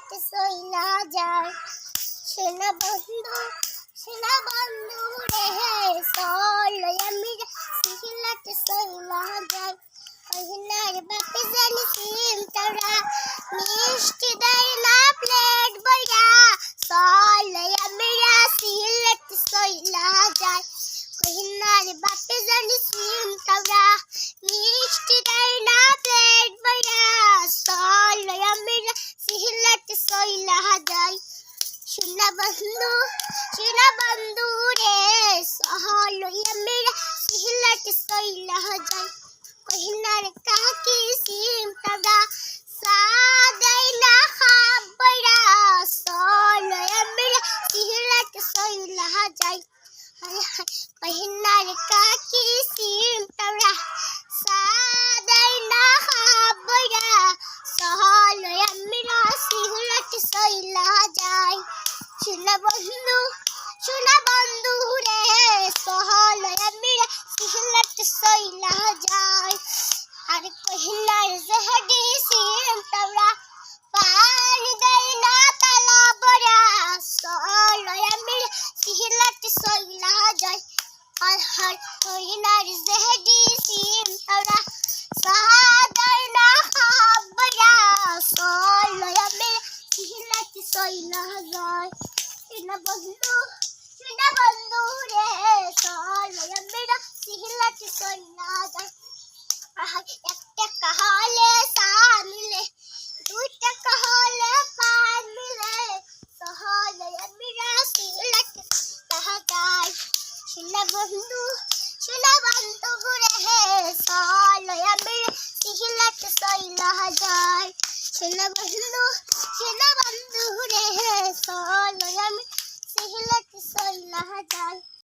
সিলেট সইলা যায় সেনা বন্ধু রে চল আমি সিলেট সইলা যায় কহিনার বাপে জানি সিম তারা মিষ্টি দেয় না প্লেট বইরা চল আমি সিলেট সইলা যায় কহিনার বাপে জানি সিম তারা মিষ্টি দেয় না প্লেট বইরা চল আমি সিলেট সইলা যায় সোনা বন্ধু রে সহল আমি সিলেট সইলা যায় কহিনার কাকি সিম তারা সাদাই না খাবরা চল আমি সিলেট সইলা যায় কহিনার কাকি সিম তারা সাদাই না খাবরা চল আমি সিলেট সইলা যায় সোনা বন্ধু রে সহল আমি সিলেট সইলা যায় আর কহিনার জহদি সিম তারা পানি দেয় না তালা বড়া চল আমি সিলেট সইলা যায় আর কহিনার জহদি সিম তারা সাদাই না খাবরা চল আমি সিলেট সইলা যায় সোনা বন্ধু রে চল আমি সিলেট সইলা যায় এক টাকা হলে চা মিলে 2 টাকা হলে পান মিলে সহলে আমি সিলেট সইলা যায় সোনা বন্ধু রে চল আমি সিলেট সইলা যায় সোনা বন্ধু রে চল আমি সিলেট সইলা যায়।